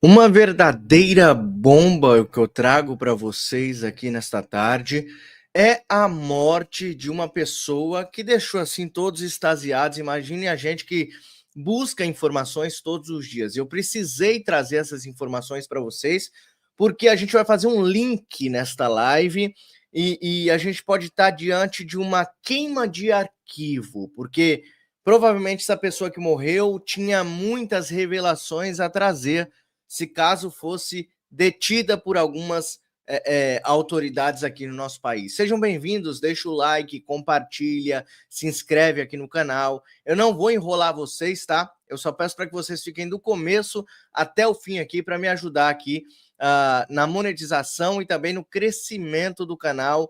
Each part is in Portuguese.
Uma verdadeira bomba que eu trago para vocês aqui nesta tarde é a morte de uma pessoa que deixou assim todos extasiados. Imagine a gente que busca informações todos os dias. Eu precisei trazer essas informações para vocês porque a gente vai fazer um link nesta live e a gente pode estar diante de uma queima de arquivo, porque provavelmente essa pessoa que morreu tinha muitas revelações a trazer se caso fosse detida por algumas autoridades aqui no nosso país. Sejam bem-vindos, deixa o like, compartilha, se inscreve aqui no canal. Eu não vou enrolar vocês, tá? Eu só peço para que vocês fiquem do começo até o fim aqui para me ajudar aqui na monetização e também no crescimento do canal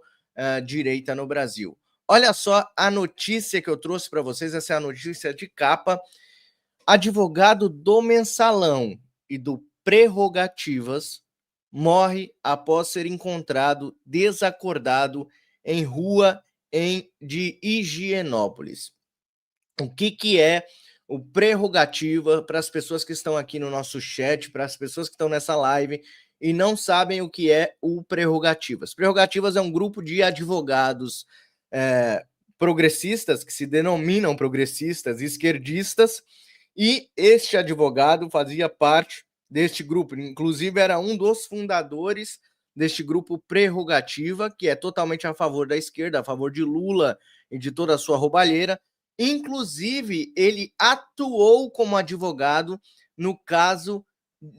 Direita no Brasil. Olha só a notícia que eu trouxe para vocês, essa é a notícia de capa. Advogado do Mensalão e do Prerrogativas morre após ser encontrado desacordado em rua de Higienópolis. O que é o Prerrogativa para as pessoas que estão aqui no nosso chat, para as pessoas que estão nessa live e não sabem o que é o Prerrogativas? Prerrogativas é um grupo de advogados progressistas, que se denominam progressistas, esquerdistas, e este advogado fazia parte deste grupo, inclusive era um dos fundadores deste grupo Prerrogativa, que é totalmente a favor da esquerda, a favor de Lula e de toda a sua roubalheira. Inclusive, ele atuou como advogado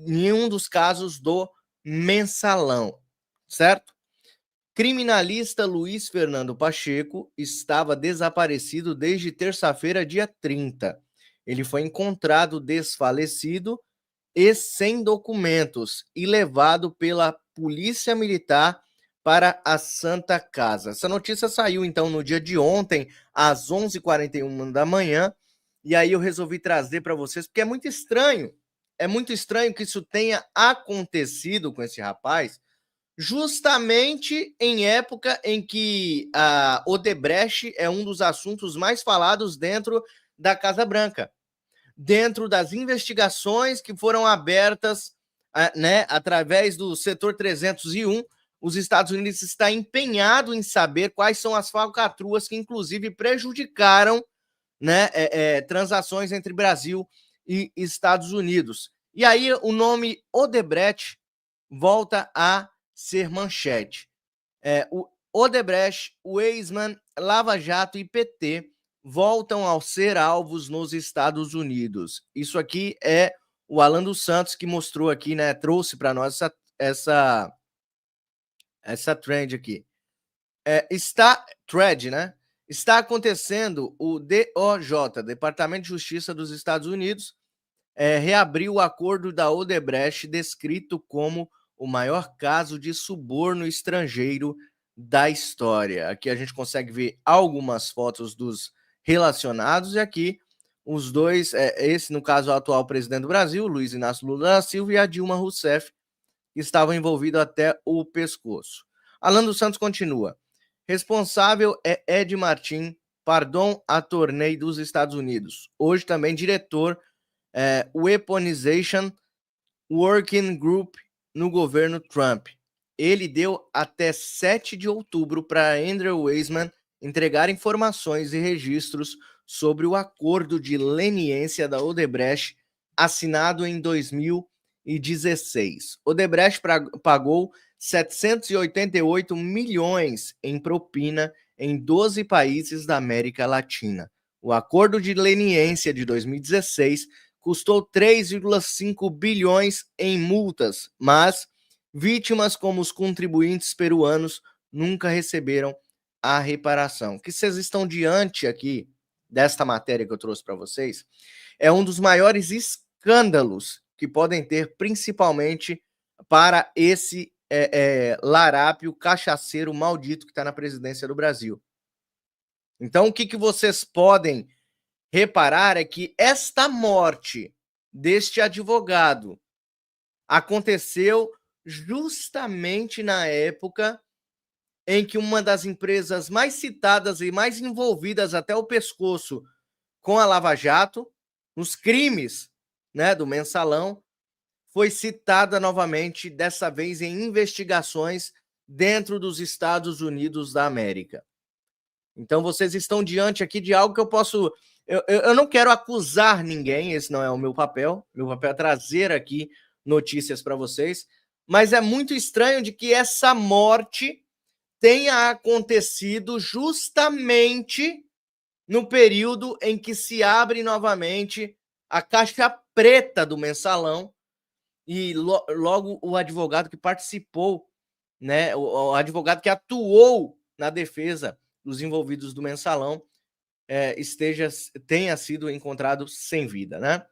em um dos casos do Mensalão, certo? Criminalista Luiz Fernando Pacheco estava desaparecido desde terça-feira, dia 30. Ele foi encontrado desfalecido e sem documentos e levado pela Polícia Militar para a Santa Casa. Essa notícia saiu, então, no dia de ontem, às 11h41 da manhã, e aí eu resolvi trazer para vocês, porque é muito estranho que isso tenha acontecido com esse rapaz, justamente em época em que a Odebrecht é um dos assuntos mais falados dentro da Casa Branca, dentro das investigações que foram abertas, através do setor 301. Os Estados Unidos está empenhado em saber quais são as falcatruas que, inclusive, prejudicaram, transações entre Brasil e Estados Unidos. E aí o nome Odebrecht volta a ser manchete. O Odebrecht, o Eisman, Lava Jato e PT voltam a ser alvos nos Estados Unidos. Isso aqui é o Alan dos Santos que mostrou aqui, né? Trouxe para nós essa trend aqui. Está acontecendo. O DOJ, Departamento de Justiça dos Estados Unidos, reabriu o acordo da Odebrecht, descrito como o maior caso de suborno estrangeiro da história. Aqui a gente consegue ver algumas fotos dos relacionados, e aqui os dois, esse no caso o atual presidente do Brasil, Luiz Inácio Lula da Silva, e a Dilma Rousseff, que estavam envolvidos até o pescoço. Alan dos Santos continua. Responsável é Ed Martin, Pardon Attorney dos Estados Unidos. Hoje também diretor Weaponization Working Group no governo Trump. Ele deu até 7 de outubro para Andrew Weissmann entregar informações e registros sobre o acordo de leniência da Odebrecht assinado em 2016. Odebrecht pagou 788 milhões em propina em 12 países da América Latina. O acordo de leniência de 2016 custou 3,5 bilhões em multas, mas vítimas como os contribuintes peruanos nunca receberam a reparação. O que vocês estão diante aqui desta matéria que eu trouxe para vocês é um dos maiores escândalos que podem ter, principalmente para esse larápio cachaceiro maldito que está na presidência do Brasil. Então, o que vocês podem reparar é que esta morte deste advogado aconteceu justamente na época em que uma das empresas mais citadas e mais envolvidas até o pescoço com a Lava Jato, nos crimes, do Mensalão, foi citada novamente, dessa vez em investigações dentro dos Estados Unidos da América. Então vocês estão diante aqui de algo que eu posso... Eu não quero acusar ninguém, esse não é o meu papel. Meu papel é trazer aqui notícias para vocês. Mas é muito estranho de que essa morte tenha acontecido justamente no período em que se abre novamente a caixa preta do mensalão e logo o advogado que participou, né, o advogado que atuou na defesa dos envolvidos do mensalão tenha sido encontrado sem vida, né?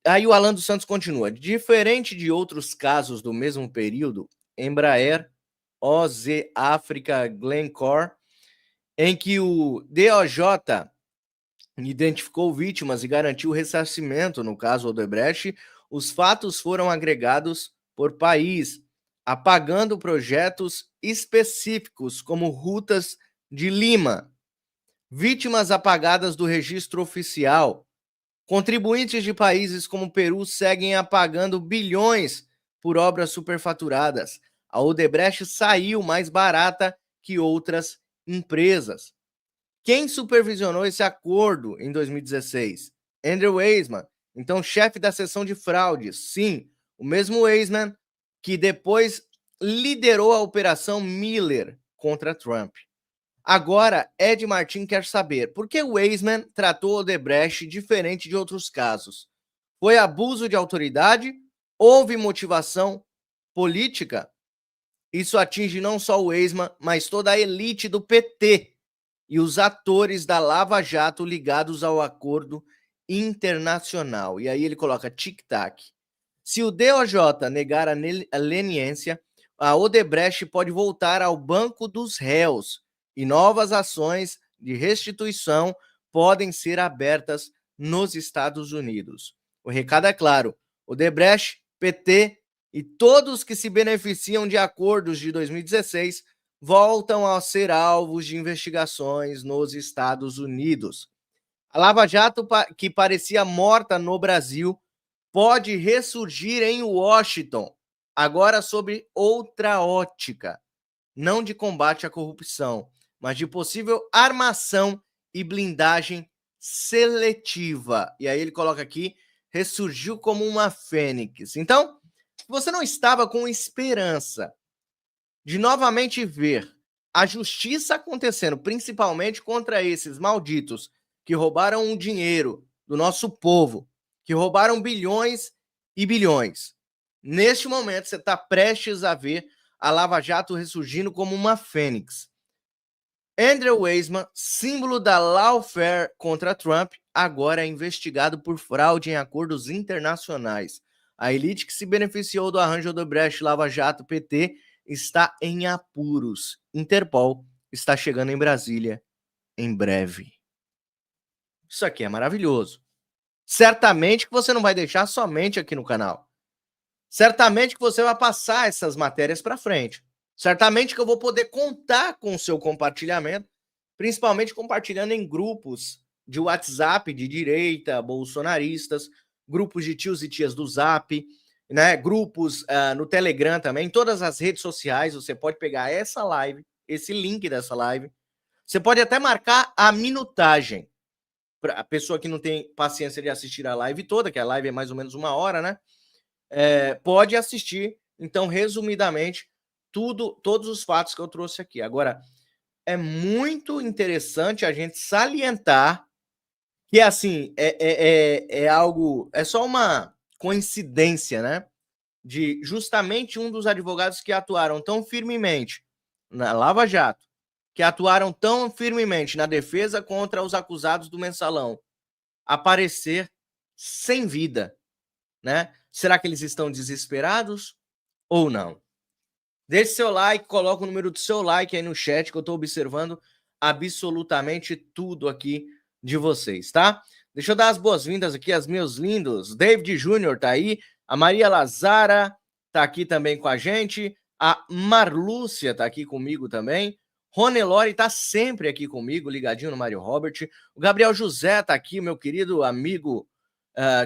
Aí o Alan dos Santos continua. Diferente de outros casos do mesmo período, Embraer, OZ África Glencore, em que o DOJ identificou vítimas e garantiu ressarcimento no caso Odebrecht, os fatos foram agregados por país, apagando projetos específicos como Rutas de Lima, vítimas apagadas do registro oficial. Contribuintes de países como Peru seguem apagando bilhões por obras superfaturadas. A Odebrecht saiu mais barata que outras empresas. Quem supervisionou esse acordo em 2016? Andrew Weissmann, então chefe da seção de fraudes. Sim, o mesmo Weissmann que depois liderou a Operação Miller contra Trump. Agora, Ed Martin quer saber por que Weissmann tratou Odebrecht diferente de outros casos. Foi abuso de autoridade? Houve motivação política? Isso atinge não só o Weissmann, mas toda a elite do PT e os atores da Lava Jato ligados ao acordo internacional. E aí ele coloca tic-tac. Se o DOJ negar a leniência, a Odebrecht pode voltar ao banco dos réus e novas ações de restituição podem ser abertas nos Estados Unidos. O recado é claro: Odebrecht, PT e todos que se beneficiam de acordos de 2016 voltam a ser alvos de investigações nos Estados Unidos. A Lava Jato, que parecia morta no Brasil, pode ressurgir em Washington, agora sob outra ótica, não de combate à corrupção, mas de possível armação e blindagem seletiva. E aí ele coloca aqui, ressurgiu como uma fênix. Então, se você não estava com esperança de novamente ver a justiça acontecendo, principalmente contra esses malditos que roubaram o dinheiro do nosso povo, que roubaram bilhões e bilhões. Neste momento, você está prestes a ver a Lava Jato ressurgindo como uma fênix. Andrew Weissmann, símbolo da lawfare contra Trump, agora é investigado por fraude em acordos internacionais. A elite que se beneficiou do arranjo Odebrecht Lava Jato PT está em apuros. Interpol está chegando em Brasília em breve. Isso aqui é maravilhoso. Certamente que você não vai deixar somente aqui no canal. Certamente que você vai passar essas matérias para frente. Certamente que eu vou poder contar com o seu compartilhamento, principalmente compartilhando em grupos de WhatsApp de direita, bolsonaristas, grupos de tios e tias do Zap, né? Grupos no Telegram também, todas as redes sociais. Você pode pegar essa live, esse link dessa live. Você pode até marcar a minutagem. Para a pessoa que não tem paciência de assistir a live toda, que a live é mais ou menos 1 hora, né? Pode assistir, então, resumidamente, todos os fatos que eu trouxe aqui. Agora, é muito interessante a gente salientar que, assim, algo, é só uma coincidência, né? De justamente um dos advogados que atuaram tão firmemente na Lava Jato, que atuaram tão firmemente na defesa contra os acusados do mensalão, aparecer sem vida, né? Será que eles estão desesperados ou não? Deixe seu like, coloca o número do seu like aí no chat, que eu estou observando absolutamente tudo aqui de vocês, tá? Deixa eu dar as boas-vindas aqui aos meus lindos. David Júnior tá aí, a Maria Lazara tá aqui também com a gente, a Marlúcia tá aqui comigo também, Rony Lori tá sempre aqui comigo, ligadinho no Mário Robert, o Gabriel José tá aqui, meu querido amigo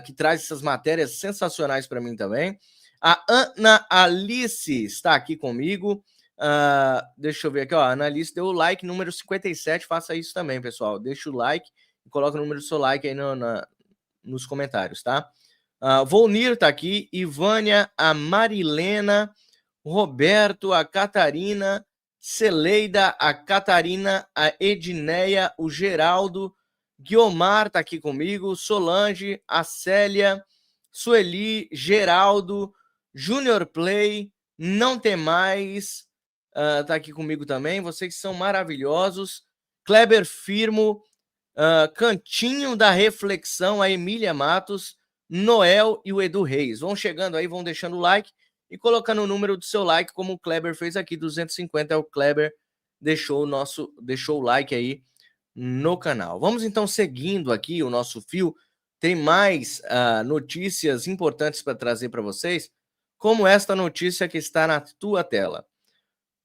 que traz essas matérias sensacionais para mim também. A Ana Alice está aqui comigo. Deixa eu ver aqui, ó. A Ana Alice deu o like número 57. Faça isso também, pessoal. Deixa o like e coloca o número do seu like aí nos comentários, tá? Volnir tá aqui. Ivânia, a Marilena, Roberto, a Catarina, Celeida, a Catarina, a Edneia, o Geraldo, Guiomar tá aqui comigo, Solange, a Célia, Sueli, Geraldo, Junior Play, Não Tem Mais, tá aqui comigo também. Vocês são maravilhosos. Kleber Firmo, Cantinho da Reflexão, a Emília Matos, Noel e o Edu Reis. Vão chegando aí, vão deixando o like e colocando o número do seu like, como o Kleber fez aqui, 250 é o Kleber, deixou o like aí no canal. Vamos então seguindo aqui o nosso fio. Tem mais notícias importantes para trazer para vocês, como esta notícia que está na tua tela.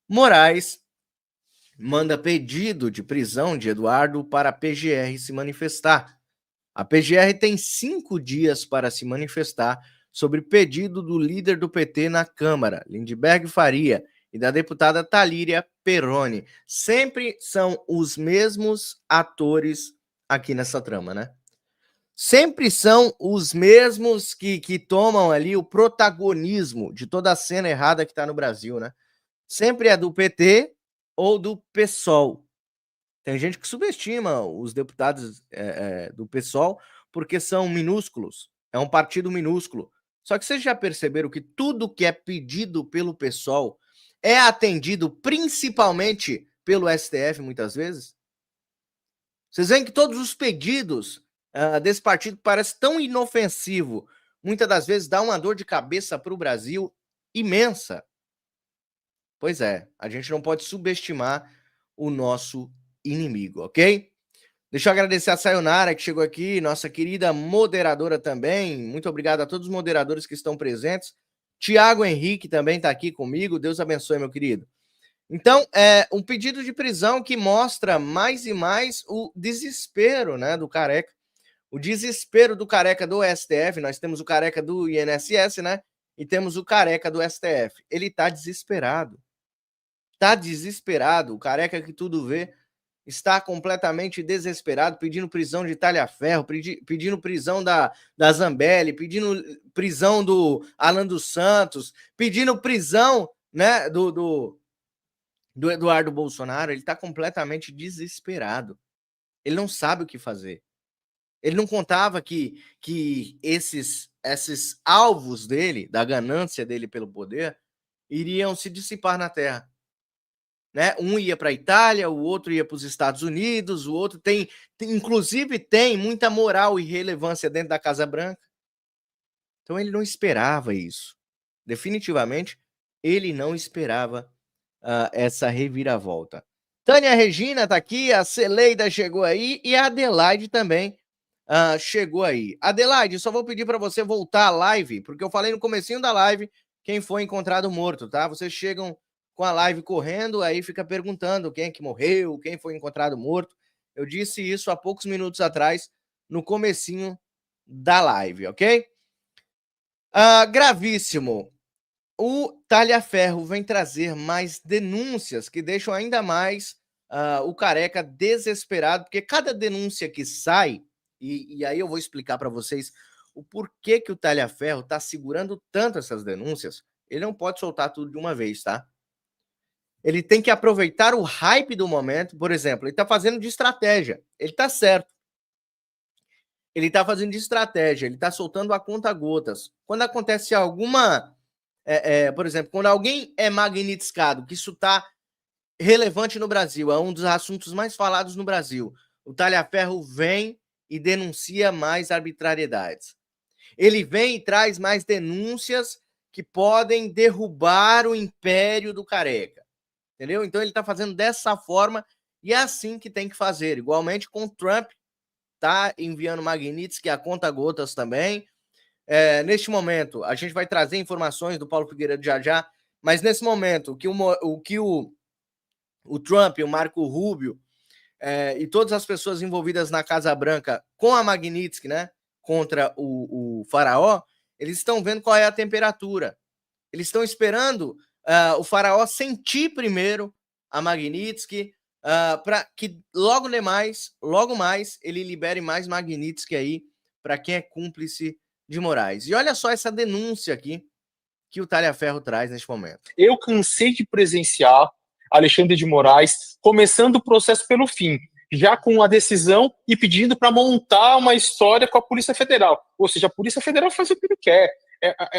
Moraes manda pedido de prisão de Eduardo para a PGR se manifestar. A PGR tem 5 dias para se manifestar sobre pedido do líder do PT na Câmara, Lindbergh Faria, e da deputada Talíria Perrone. Sempre são os mesmos atores aqui nessa trama, né? Sempre são os mesmos que tomam ali o protagonismo de toda a cena errada que está no Brasil, né? Sempre é do PT ou do PSOL. Tem gente que subestima os deputados do PSOL porque são minúsculos. É um partido minúsculo. Só que vocês já perceberam que tudo que é pedido pelo PSOL é atendido principalmente pelo STF, muitas vezes? Vocês veem que todos os pedidos desse partido que parece tão inofensivo, muitas das vezes dá uma dor de cabeça para o Brasil imensa. Pois é, a gente não pode subestimar o nosso inimigo, ok? Deixa eu agradecer a Sayonara, que chegou aqui, nossa querida moderadora também. Muito obrigado a todos os moderadores que estão presentes. Tiago Henrique também está aqui comigo. Deus abençoe, meu querido. Então, é um pedido de prisão que mostra mais e mais o desespero, né, do Careca. O desespero do Careca do STF. Nós temos o Careca do INSS, né? E temos o Careca do STF. Ele está desesperado. Está desesperado. O Careca que tudo vê está completamente desesperado, pedindo prisão de Talhaferro, pedindo prisão da Zambelli, pedindo prisão do Alan dos Santos, pedindo prisão, né, do Eduardo Bolsonaro. Ele está completamente desesperado. Ele não sabe o que fazer. Ele não contava que esses alvos dele, da ganância dele pelo poder, iriam se dissipar na terra. Né? Um ia para a Itália, o outro ia para os Estados Unidos, o outro inclusive tem muita moral e relevância dentro da Casa Branca. Então ele não esperava isso. Definitivamente, ele não esperava essa reviravolta. Tânia Regina está aqui, a Celeida chegou aí e a Adelaide também chegou aí. Adelaide, só vou pedir para você voltar à live, porque eu falei no comecinho da live quem foi encontrado morto, tá? Vocês chegam com a live correndo, aí fica perguntando quem é que morreu, quem foi encontrado morto. Eu disse isso há poucos minutos atrás, no comecinho da live, ok? Gravíssimo. O Talhaferro vem trazer mais denúncias que deixam ainda mais o Careca desesperado, porque cada denúncia que sai, e aí eu vou explicar para vocês o porquê que o Talhaferro está segurando tanto essas denúncias. Ele não pode soltar tudo de uma vez, tá? Ele tem que aproveitar o hype do momento. Por exemplo, ele está fazendo de estratégia. Ele está certo. Ele está fazendo de estratégia. Ele está soltando a conta gotas. Quando acontece alguma... por exemplo, quando alguém é magnitizado, que isso está relevante no Brasil, é um dos assuntos mais falados no Brasil, o Talhaferro vem e denuncia mais arbitrariedades. Ele vem e traz mais denúncias que podem derrubar o império do Careca. Entendeu? Então ele está fazendo dessa forma e é assim que tem que fazer. Igualmente com o Trump, tá enviando Magnitsky a conta gotas também. Neste momento, a gente vai trazer informações do Paulo Figueiredo já, mas nesse momento, o que o Trump, o Marco Rubio e todas as pessoas envolvidas na Casa Branca com a Magnitsky, né, contra o Faraó, eles estão vendo qual é a temperatura. Eles estão esperando o Faraó sentir primeiro a Magnitsky, para que logo mais ele libere mais Magnitsky aí para quem é cúmplice de Moraes. E olha só essa denúncia aqui que o Talhaferro traz neste momento. Eu cansei de presenciar Alexandre de Moraes começando o processo pelo fim, já com a decisão e pedindo para montar uma história com a Polícia Federal. Ou seja, a Polícia Federal faz o que ele quer.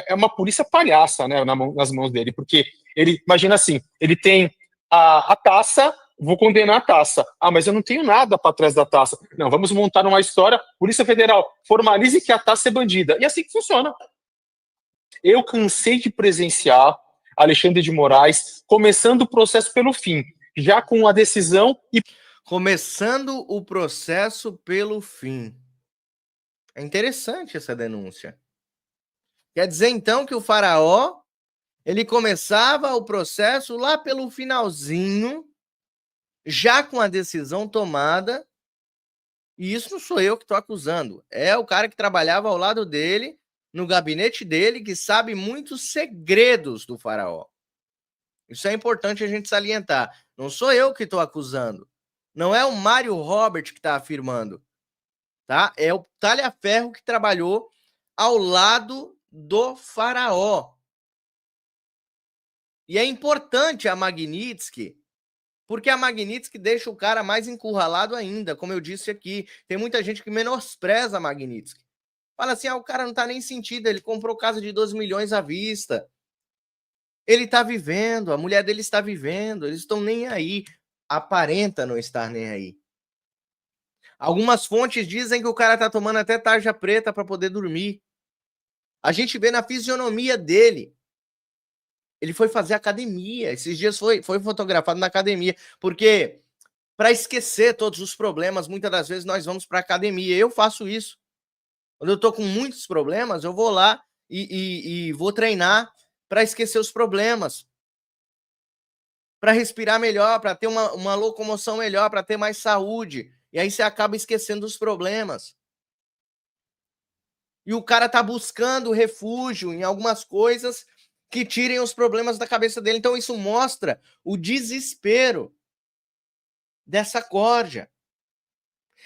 É uma polícia palhaça, né, nas mãos dele, porque ele, imagina assim, ele tem a taça, vou condenar a taça. Ah, mas eu não tenho nada para trás da taça. Não, vamos montar uma história, Polícia Federal, formalize que a taça é bandida. E é assim que funciona. Eu cansei de presenciar Alexandre de Moraes começando o processo pelo fim, já com a decisão e... Começando o processo pelo fim. É interessante essa denúncia. Quer dizer, então, que o Faraó, ele começava o processo lá pelo finalzinho, já com a decisão tomada, e isso não sou eu que estou acusando, é o cara que trabalhava ao lado dele, no gabinete dele, que sabe muitos segredos do Faraó. Isso é importante a gente salientar. Não sou eu que estou acusando. Não é o Mário Robert que está afirmando. Tá? É o Talhaferro que trabalhou ao lado do Faraó. E é importante a Magnitsky, porque a Magnitsky deixa o cara mais encurralado ainda, como eu disse aqui. Tem muita gente que menospreza a Magnitsky. Fala assim, o cara não tá nem sentido, ele comprou casa de 12 milhões à vista. Ele tá vivendo, a mulher dele está vivendo, eles estão nem aí. Aparenta não estar nem aí. Algumas fontes dizem que o cara tá tomando até tarja preta para poder dormir. A gente vê na fisionomia dele. Ele foi fazer academia. Esses dias foi fotografado na academia. Porque, para esquecer todos os problemas, muitas das vezes nós vamos para academia. Eu faço isso. Quando eu tô com muitos problemas, eu vou lá e vou treinar para esquecer os problemas. Para respirar melhor, para ter uma locomoção melhor, para ter mais saúde. E aí você acaba esquecendo os problemas. E o cara tá buscando refúgio em algumas coisas que tirem os problemas da cabeça dele. Então isso mostra o desespero dessa corja.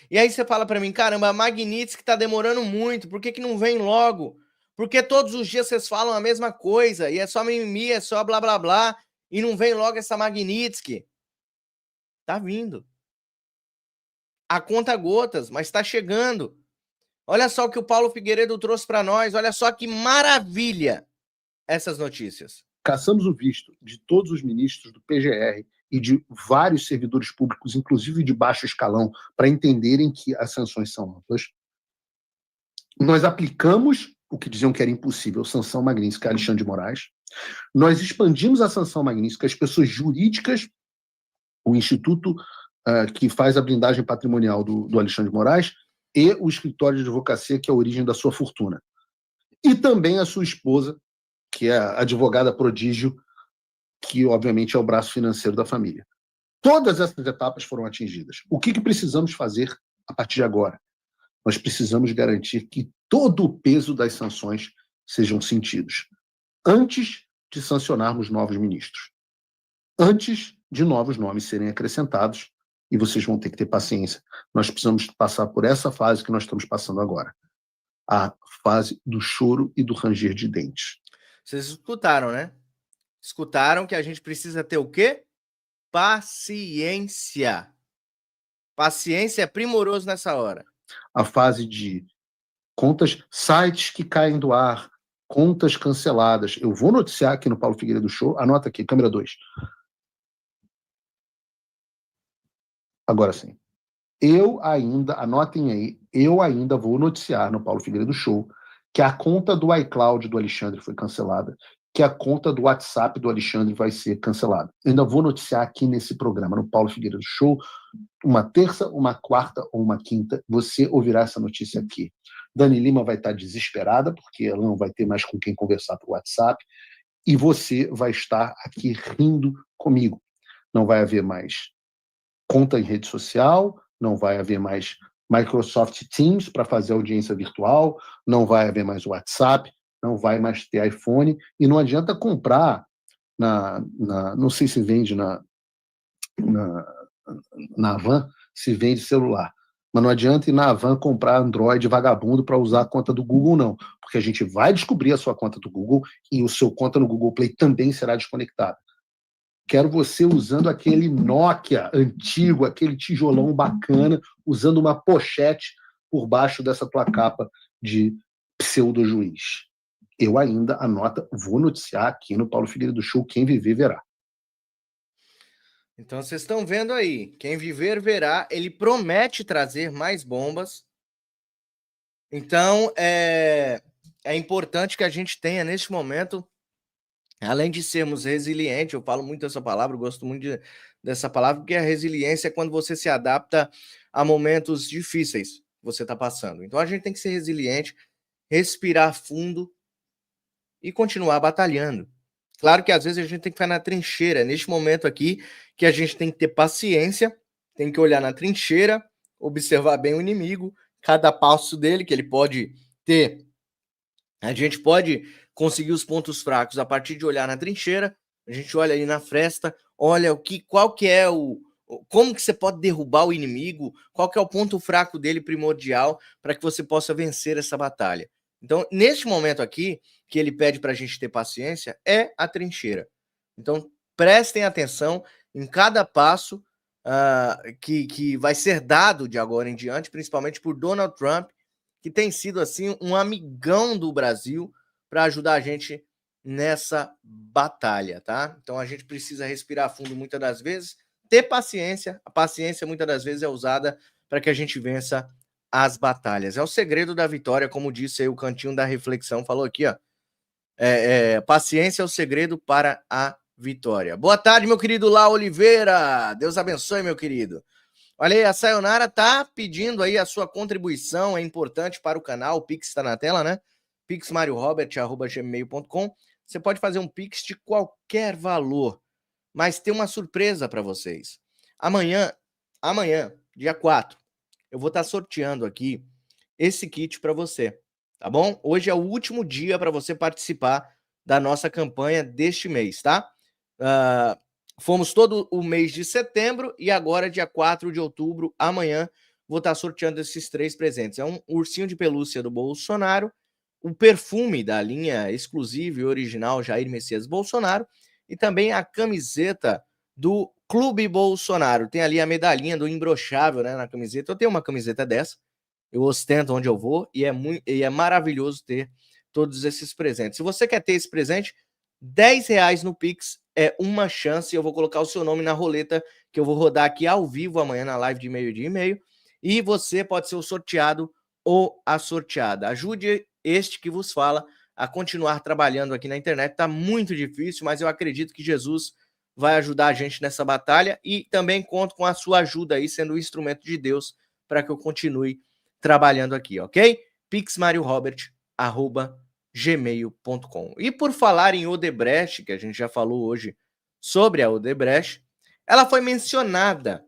E aí você fala para mim, caramba, a Magnitsky tá demorando muito, por que não vem logo? Porque todos os dias vocês falam a mesma coisa, e é só mimimi, é só blá blá blá, e não vem logo essa Magnitsky. Tá vindo. A conta gotas, mas tá chegando. Olha só o que o Paulo Figueiredo trouxe para nós, olha só que maravilha essas notícias. Caçamos o visto de todos os ministros do PGR e de vários servidores públicos, inclusive de baixo escalão, para entenderem que as sanções são amplas. Nós aplicamos o que diziam que era impossível, sanção Magnitsky a Alexandre de Moraes. Nós expandimos a sanção Magnitsky às pessoas jurídicas, o instituto que faz a blindagem patrimonial do Alexandre de Moraes e o escritório de advocacia, que é a origem da sua fortuna. E também a sua esposa, que é a advogada prodígio, que obviamente é o braço financeiro da família. Todas essas etapas foram atingidas. O que precisamos fazer a partir de agora? Nós precisamos garantir que todo o peso das sanções sejam sentidos, antes de sancionarmos novos ministros, antes de novos nomes serem acrescentados, e vocês vão ter que ter paciência. Nós precisamos passar por essa fase que nós estamos passando agora, a fase do choro e do ranger de dentes. Vocês escutaram, né? Escutaram que a gente precisa ter o quê? Paciência. Paciência é primoroso nessa hora. A fase de contas, sites que caem do ar, contas canceladas. Eu vou noticiar aqui no Paulo Figueiredo Show, anota aqui, câmera 2. Agora sim. Anotem aí, eu ainda vou noticiar no Paulo Figueiredo Show que a conta do iCloud do Alexandre foi cancelada, que a conta do WhatsApp do Alexandre vai ser cancelada. Eu ainda vou noticiar aqui nesse programa, no Paulo Figueiredo Show, uma terça, uma quarta ou uma quinta, você ouvirá essa notícia aqui. Dani Lima vai estar desesperada, porque ela não vai ter mais com quem conversar por WhatsApp, e você vai estar aqui rindo comigo. Não vai haver mais conta em rede social, não vai haver mais Microsoft Teams para fazer audiência virtual, não vai haver mais WhatsApp, não vai mais ter iPhone, e não adianta comprar não sei se vende na Havan, se vende celular. Mas não adianta ir na Havan comprar Android vagabundo para usar a conta do Google, não. Porque a gente vai descobrir a sua conta do Google e o seu conta no Google Play também será desconectada. Quero você usando aquele Nokia antigo, aquele tijolão bacana, usando uma pochete por baixo dessa tua capa de pseudo-juiz. Eu ainda, vou noticiar aqui no Paulo Figueiredo Show, quem viver verá. Então vocês estão vendo aí, quem viver verá, ele promete trazer mais bombas. Então é importante que a gente tenha neste momento, além de sermos resilientes, eu falo muito essa palavra, eu gosto muito dessa palavra, porque a resiliência é quando você se adapta a momentos difíceis que você está passando. Então a gente tem que ser resiliente, respirar fundo e continuar batalhando. Claro que às vezes a gente tem que ficar na trincheira, neste momento aqui, que a gente tem que ter paciência, tem que olhar na trincheira, observar bem o inimigo, cada passo dele, que ele pode ter. A gente pode conseguir os pontos fracos a partir de olhar na trincheira, a gente olha ali na fresta, olha qual que é como que você pode derrubar o inimigo, qual que é o ponto fraco dele primordial para que você possa vencer essa batalha. Então, neste momento aqui, que ele pede para a gente ter paciência, é a trincheira. Então, prestem atenção em cada passo que vai ser dado de agora em diante, principalmente por Donald Trump, que tem sido assim um amigão do Brasil para ajudar a gente nessa batalha, tá? Então a gente precisa respirar fundo muitas das vezes, ter paciência. A paciência muitas das vezes é usada para que a gente vença as batalhas. É o segredo da vitória, como disse aí o Cantinho da Reflexão, falou aqui, ó. Paciência é o segredo para a vitória. Boa tarde, meu querido Lá Oliveira. Deus abençoe, meu querido. Olha aí, a Sayonara tá pedindo aí a sua contribuição, é importante para o canal, o Pix está na tela, né? pixmariorobert@gmail.com. Você pode fazer um Pix de qualquer valor, mas tem uma surpresa para vocês. Amanhã, dia 4, eu vou estar sorteando aqui esse kit para você, tá bom? Hoje é o último dia para você participar da nossa campanha deste mês, tá? Fomos todo o mês de setembro e agora, dia 4 de outubro, amanhã, vou estar sorteando esses 3 presentes. É um ursinho de pelúcia do Bolsonaro, o perfume da linha exclusiva e original Jair Messias Bolsonaro e também a camiseta do Clube Bolsonaro. Tem ali a medalhinha do imbrochável, né, na camiseta. Eu tenho uma camiseta dessa, eu ostento onde eu vou e é maravilhoso ter todos esses presentes. Se você quer ter esse presente, R$10 no Pix é uma chance. Eu vou colocar o seu nome na roleta que eu vou rodar aqui ao vivo amanhã na live de meio-dia e meio. E você pode ser o sorteado ou a sorteada. Ajude este que vos fala a continuar trabalhando aqui na internet. Tá muito difícil, mas eu acredito que Jesus vai ajudar a gente nessa batalha e também conto com a sua ajuda aí, sendo o instrumento de Deus para que eu continue trabalhando aqui, ok? pixmariorobert@gmail.com. E por falar em Odebrecht, que a gente já falou hoje sobre a Odebrecht, ela foi mencionada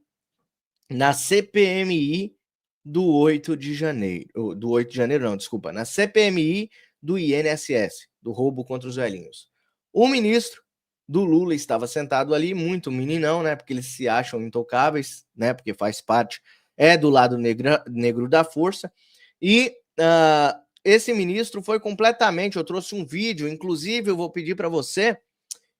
na CPMI do 8 de janeiro. Do 8 de janeiro, não, desculpa. Na CPMI do INSS, do roubo contra os velhinhos. O ministro do Lula estava sentado ali, muito meninão, né? Porque eles se acham intocáveis, né? Porque faz parte, do lado negro da força. E esse ministro foi completamente... Eu trouxe um vídeo, inclusive eu vou pedir para você...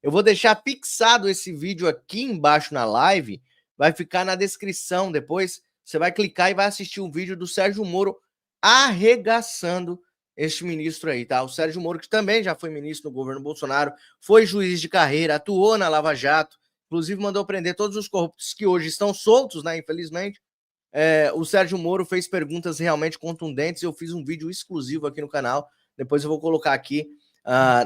Eu vou deixar fixado esse vídeo aqui embaixo na live, vai ficar na descrição depois. Você vai clicar e vai assistir um vídeo do Sérgio Moro arregaçando este ministro aí, tá? O Sérgio Moro, que também já foi ministro no governo Bolsonaro, foi juiz de carreira, atuou na Lava Jato, inclusive mandou prender todos os corruptos que hoje estão soltos, né? Infelizmente. O Sérgio Moro fez perguntas realmente contundentes. Eu fiz um vídeo exclusivo aqui no canal. Depois eu vou colocar aqui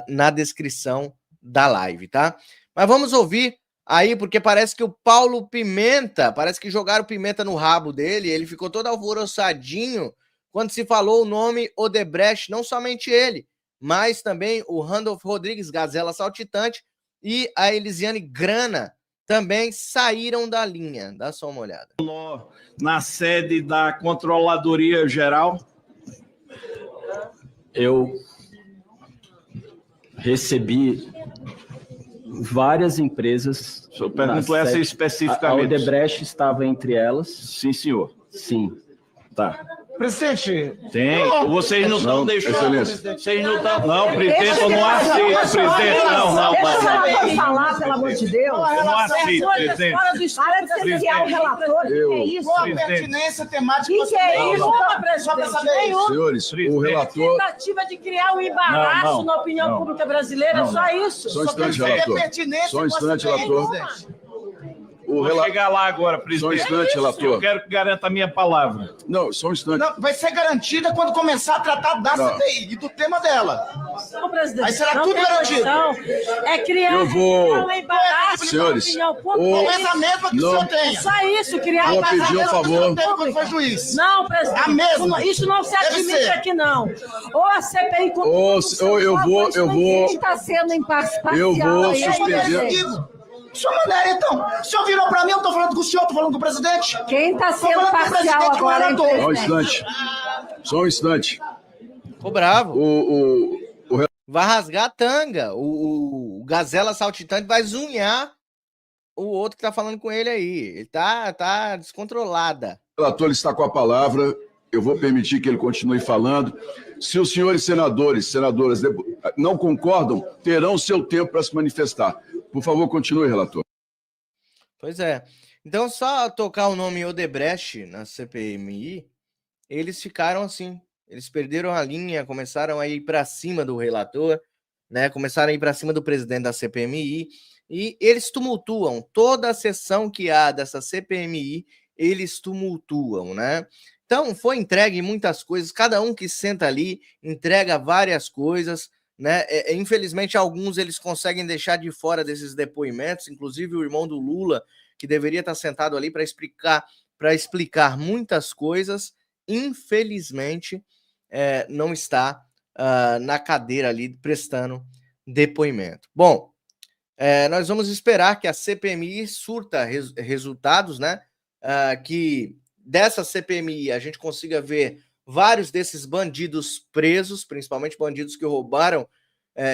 na descrição da live, tá? Mas vamos ouvir aí, porque parece que o Paulo Pimenta, parece que jogaram pimenta no rabo dele, ele ficou todo alvoroçadinho quando se falou o nome Odebrecht, não somente ele, mas também o Randolph Rodrigues, Gazela Saltitante, e a Elisiane Grana também saíram da linha. Dá só uma olhada. Na sede da Controladoria Geral, eu recebi várias empresas. O senhor perguntou essa especificamente. A Odebrecht estava entre elas. Sim, senhor. Sim. Tá. Presidente. Tem. Vocês não estão deixando. Vocês não estão. Não, presidente, eu não aceito, presidente. Não. Deixa eu falar, pelo amor de Deus. Eu não aceito, presidente. Para de silenciar o relator. Que é isso? Qual a pertinência temática? Que é isso? Só para saber isso. Senhores, o relator... Tentativa de criar um embaraço na opinião pública brasileira, só isso. Só um instante, relator. Só um instante, relator. Vou chegar lá agora, presidente. Só um instante, relator. Eu quero que garanta a minha palavra. Não, só um instante. Não, vai ser garantida quando começar a tratar da CPI e do tema dela. Não, presidente. Aí será tudo garantido. É criar um embaraço senhores, na opinião pública. Mas a mesma que o senhor tem. É só isso, criar vou pedir um favor. Quando foi juiz. Não, presidente. A mesma. Isso não se admite aqui, não. Ou a CPI... Ou eu vou... Quem está sendo imparcial? Eu vou suspender... O senhor Mané, então, o senhor virou para mim, eu estou falando com o senhor, estou falando com o presidente. Quem está sendo parcial agora, Só um instante. Só um instante. Ficou bravo. O Vai rasgar a tanga. O Gazela Saltitante vai zunhar o outro que tá falando com ele aí. Ele tá descontrolada. O relator está com a palavra. Eu vou permitir que ele continue falando. Se os senhores senadores, senadoras não concordam, terão seu tempo para se manifestar. Por favor, continue, relator. Pois é. Então, só tocar o nome Odebrecht na CPMI, eles ficaram assim. Eles perderam a linha, começaram a ir para cima do relator, né? Começaram a ir para cima do presidente da CPMI, e eles tumultuam. Toda a sessão que há dessa CPMI, eles tumultuam, né? Então, foi entregue muitas coisas, cada um que senta ali entrega várias coisas, né? Infelizmente, alguns eles conseguem deixar de fora desses depoimentos, inclusive o irmão do Lula, que deveria estar sentado ali para explicar muitas coisas, infelizmente, não está na cadeira ali prestando depoimento. Bom, nós vamos esperar que a CPMI surta resultados, né? Que dessa CPMI a gente consiga ver vários desses bandidos presos, principalmente bandidos que roubaram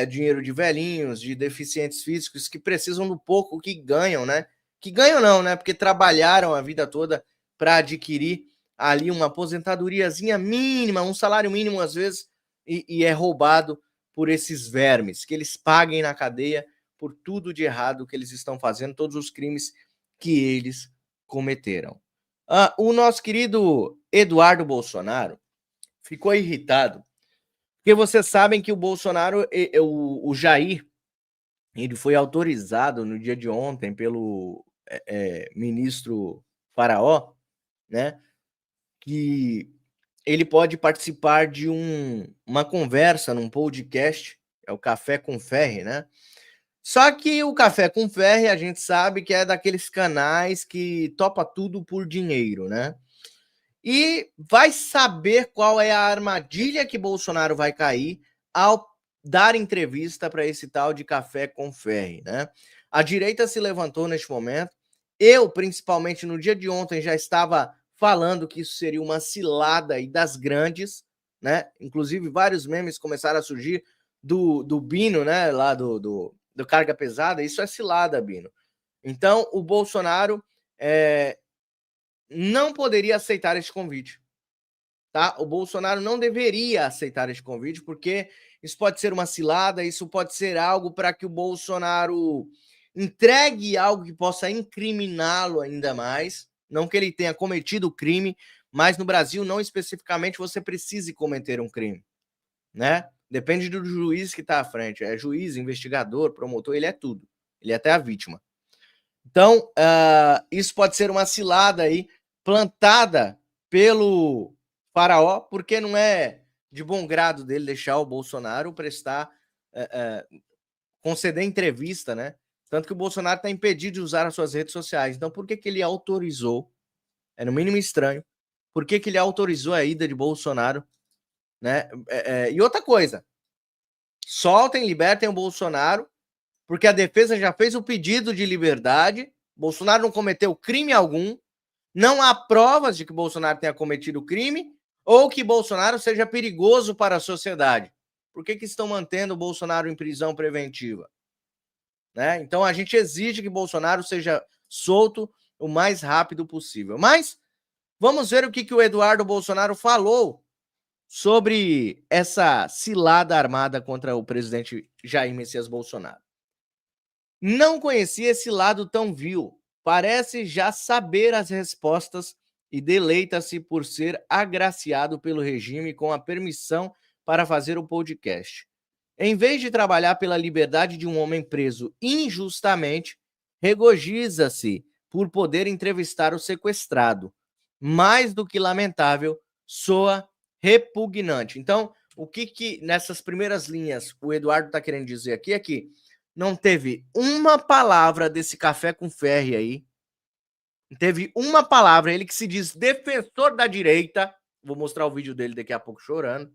dinheiro de velhinhos, de deficientes físicos, que precisam do pouco que ganham, né? Que ganham não, né? Porque trabalharam a vida toda para adquirir ali uma aposentadoriazinha mínima, um salário mínimo às vezes, e é roubado por esses vermes, que eles paguem na cadeia por tudo de errado que eles estão fazendo, todos os crimes que eles cometeram. O nosso querido Eduardo Bolsonaro ficou irritado, porque vocês sabem que o Bolsonaro, o Jair, ele foi autorizado no dia de ontem pelo ministro Faraó, né, que ele pode participar de uma conversa num podcast, é o Café com Ferri, né? Só que o Café com Ferri, a gente sabe que é daqueles canais que topa tudo por dinheiro, né? E vai saber qual é a armadilha que Bolsonaro vai cair ao dar entrevista para esse tal de Café com Ferri, né? A direita se levantou neste momento. Eu, principalmente no dia de ontem, já estava falando que isso seria uma cilada e das grandes, né? Inclusive, vários memes começaram a surgir do Bino, né? Lá do Carga Pesada. Isso é cilada, Bino. Então, o Bolsonaro não poderia aceitar este convite, tá? O Bolsonaro não deveria aceitar este convite, porque isso pode ser uma cilada, isso pode ser algo para que o Bolsonaro entregue algo que possa incriminá-lo ainda mais. Não que ele tenha cometido o crime, mas no Brasil, não especificamente, você precise cometer um crime, né? Depende do juiz que está à frente. É juiz, investigador, promotor, ele é tudo. Ele é até a vítima. Então, isso pode ser uma cilada aí, plantada pelo Faraó, porque não é de bom grado dele deixar o Bolsonaro conceder entrevista, né? Tanto que o Bolsonaro está impedido de usar as suas redes sociais. Então, por que ele autorizou? É no mínimo estranho. Por que ele autorizou a ida de Bolsonaro? Né? E outra coisa, soltem, libertem o Bolsonaro, porque a defesa já fez o pedido de liberdade, Bolsonaro não cometeu crime algum, não há provas de que Bolsonaro tenha cometido crime ou que Bolsonaro seja perigoso para a sociedade. Por que estão mantendo o Bolsonaro em prisão preventiva? Né? Então a gente exige que Bolsonaro seja solto o mais rápido possível. Mas vamos ver o que o Eduardo Bolsonaro falou sobre essa cilada armada contra o presidente Jair Messias Bolsonaro. Não conhecia esse lado tão vil. Parece já saber as respostas e deleita-se por ser agraciado pelo regime com a permissão para fazer o podcast. Em vez de trabalhar pela liberdade de um homem preso injustamente, regozija-se por poder entrevistar o sequestrado. Mais do que lamentável, soa repugnante. Então, o que nessas primeiras linhas o Eduardo está querendo dizer aqui é que não teve uma palavra desse café com ferro aí. Não teve uma palavra. Ele que se diz defensor da direita. Vou mostrar o vídeo dele daqui a pouco chorando.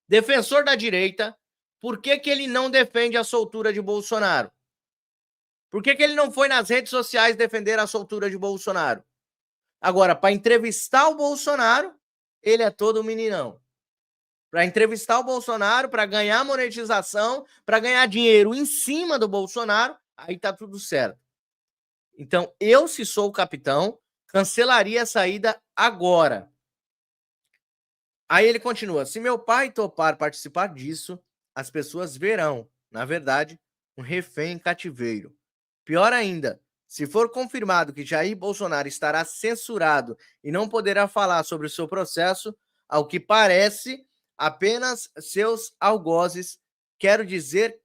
Defensor da direita. Por que ele não defende a soltura de Bolsonaro? Por que ele não foi nas redes sociais defender a soltura de Bolsonaro? Agora, para entrevistar o Bolsonaro, ele é todo meninão. Para entrevistar o Bolsonaro, para ganhar monetização, para ganhar dinheiro em cima do Bolsonaro, aí tá tudo certo. Então, eu, se sou o capitão, cancelaria a saída agora. Aí ele continua: se meu pai topar participar disso, as pessoas verão, na verdade, um refém em cativeiro. Pior ainda, se for confirmado que Jair Bolsonaro estará censurado e não poderá falar sobre o seu processo, ao que parece, apenas seus algozes, quero dizer,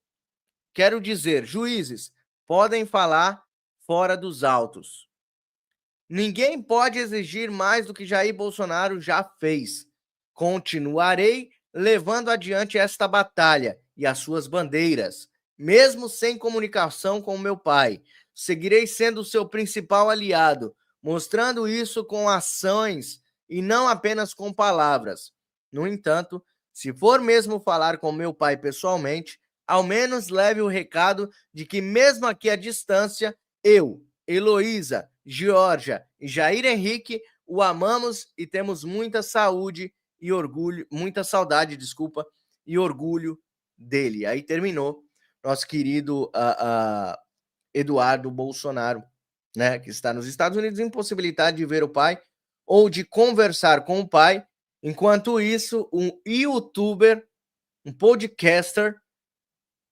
juízes, podem falar fora dos autos. Ninguém pode exigir mais do que Jair Bolsonaro já fez. Continuarei levando adiante esta batalha e as suas bandeiras, mesmo sem comunicação com meu pai. Seguirei sendo seu principal aliado, mostrando isso com ações e não apenas com palavras. No entanto, se for mesmo falar com meu pai pessoalmente, ao menos leve o recado de que mesmo aqui à distância, eu, Heloísa, Georgia e Jair Henrique o amamos e temos muita saúde e orgulho, muita saudade, e orgulho dele. Aí terminou nosso querido Eduardo Bolsonaro, né, que está nos Estados Unidos, impossibilidade de ver o pai ou de conversar com o pai. Enquanto isso, um youtuber, um podcaster,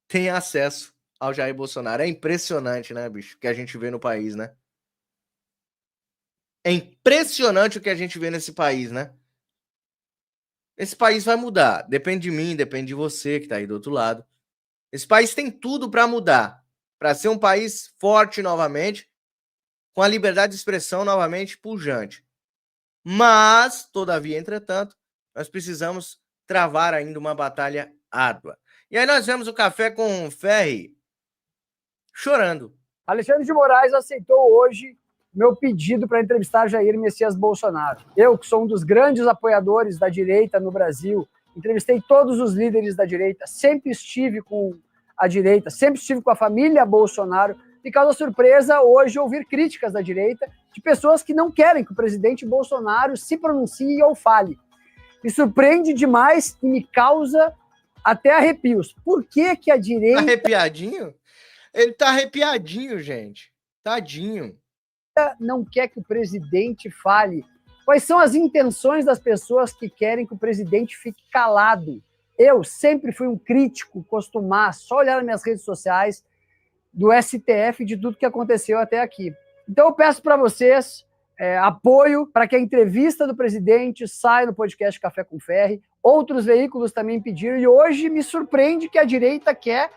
tem acesso ao Jair Bolsonaro. É impressionante, né, bicho, o que a gente vê no país, né? É impressionante o que a gente vê nesse país, né? Esse país vai mudar. Depende de mim, depende de você que tá aí do outro lado. Esse país tem tudo para mudar, para ser um país forte novamente, com a liberdade de expressão novamente pujante. Mas, todavia, entretanto, nós precisamos travar ainda uma batalha árdua. E aí nós vemos o Café com Ferri chorando. Alexandre de Moraes aceitou hoje meu pedido para entrevistar Jair Messias Bolsonaro. Eu, que sou um dos grandes apoiadores da direita no Brasil, entrevistei todos os líderes da direita, sempre estive com a direita, sempre estive com a família Bolsonaro. Me causa surpresa hoje ouvir críticas da direita de pessoas que não querem que o presidente Bolsonaro se pronuncie ou fale. Me surpreende demais e me causa até arrepios. Por que a direita... Arrepiadinho? Ele tá arrepiadinho, gente. Tadinho. Não quer que o presidente fale. Quais são as intenções das pessoas que querem que o presidente fique calado? Eu sempre fui um crítico, costumar só olhar nas minhas redes sociais do STF de tudo que aconteceu até aqui. Então eu peço para vocês apoio para que a entrevista do presidente saia no podcast Café com Ferri. Outros veículos também pediram e hoje me surpreende que a direita quer